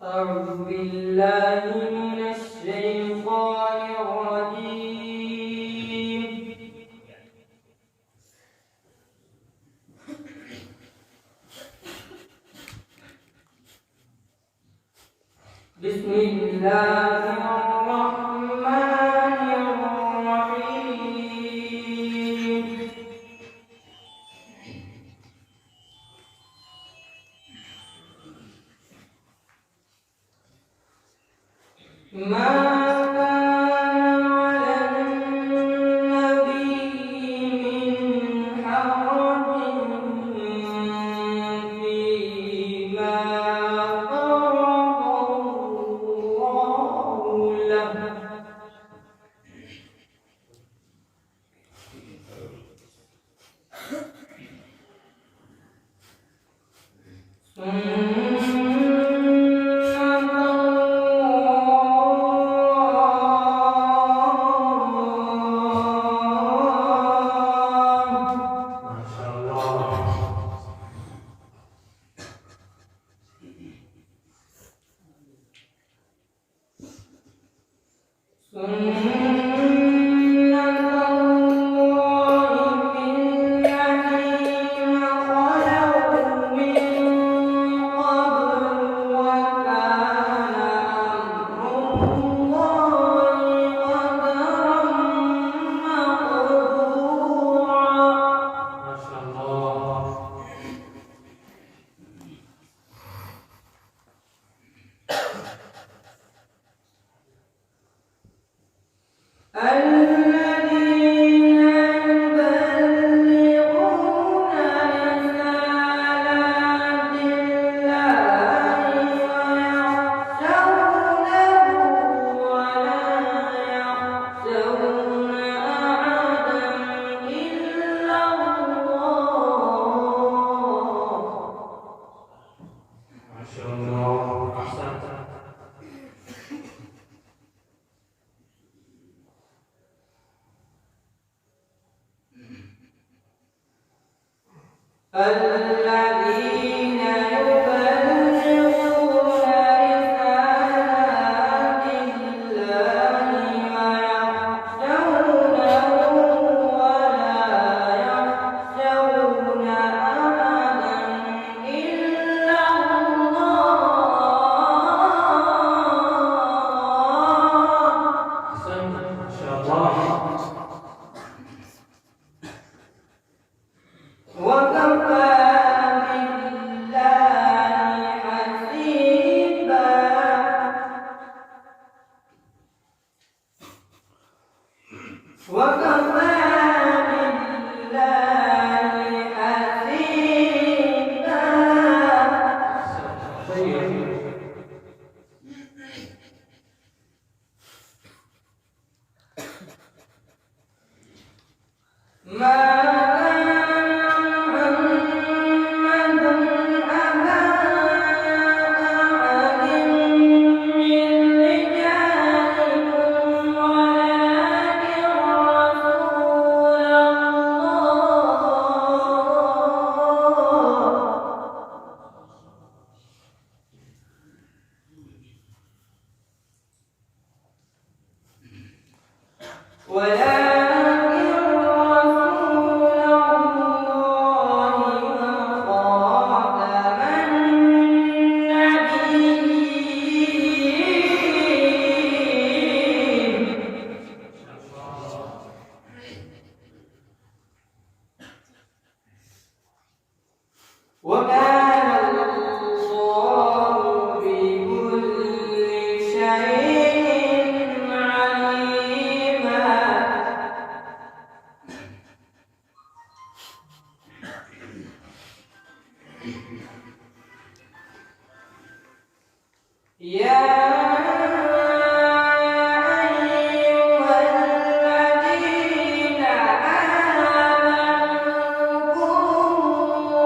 أعوذ بالله من الشيطان الرجيم. بسم الله الرحمن الرحيم. ما كان على النبي من حرج فيما فرض الله له الذين يبلغون رسالات الله ويخشونه ولا يخشون أحدا إلا الله. ما شاء الله أحسنت. الذين يبلغون رسالات الله ويخشونه ولا يخشون أحدا إلا الله. أحسنت ما شاء الله. وكفى بالله حسيبا. وكفى بالله حسيبا. طيب. ما كان محمد أبا أحد من رجالكم ولكن رسول وكان الله بكل شيء عليما. يا أيها الذين آمنوا اذكروا الله.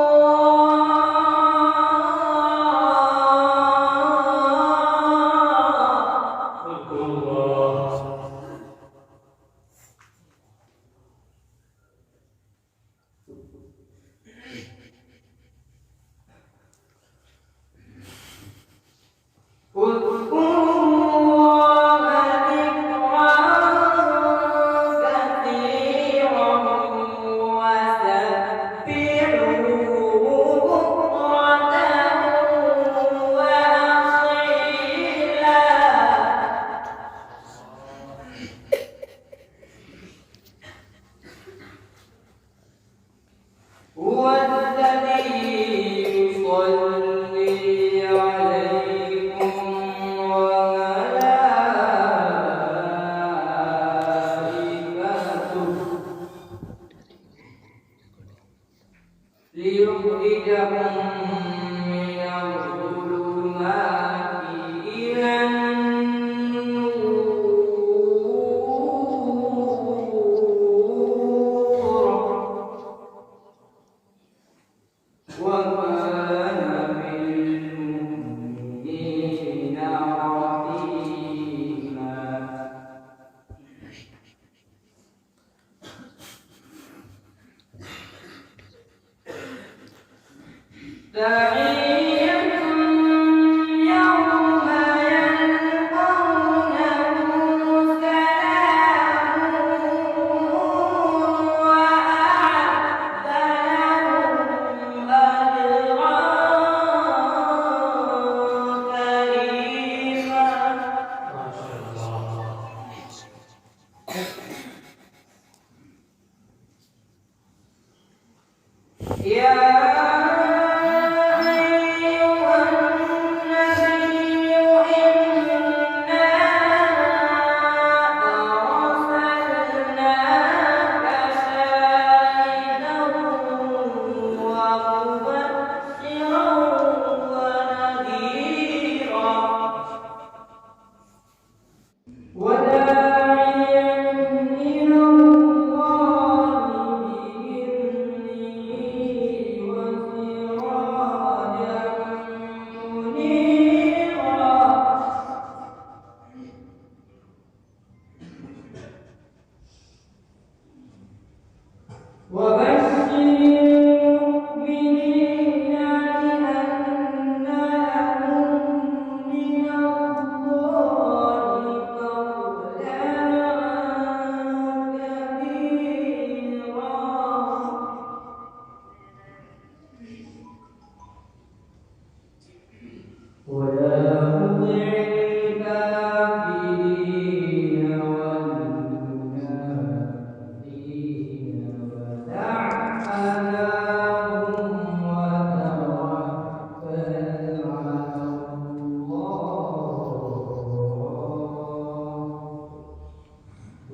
ولا تطع الكافرين والمنافقين ودع أذاهم وتوكل على الله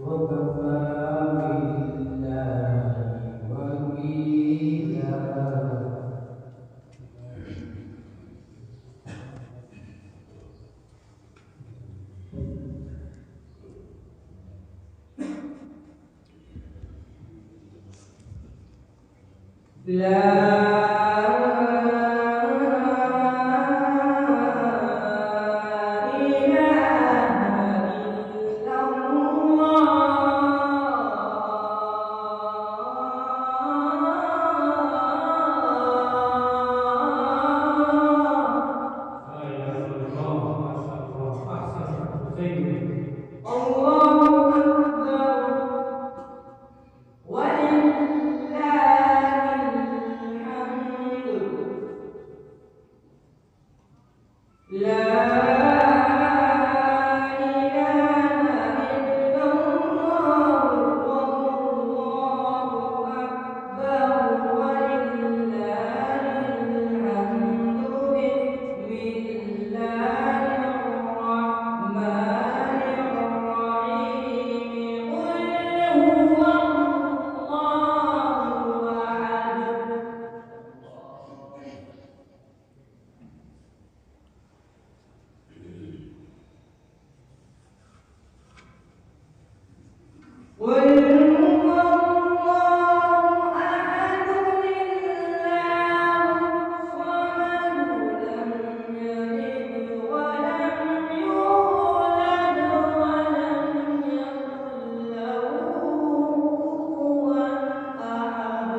وكفى بالله وكيلا. لا لا إله إلا الله. ما شاء الله. أحسنت. زين. الله أكبر ولله الحمد. لا إله إلا الله والله أكبر ولله الحمد. بسم الله الرحمن الرحيم. قل هو الله أحد. قل هو الله أحد الله الصمد لم يلد ولم يولد ولم يكن له كفوا أحد.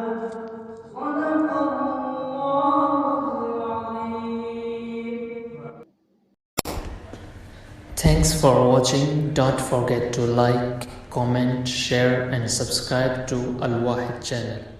صدق الله العظيم. Thanks for watching. Don't forget to like, comment, share and subscribe to Al Wahid channel.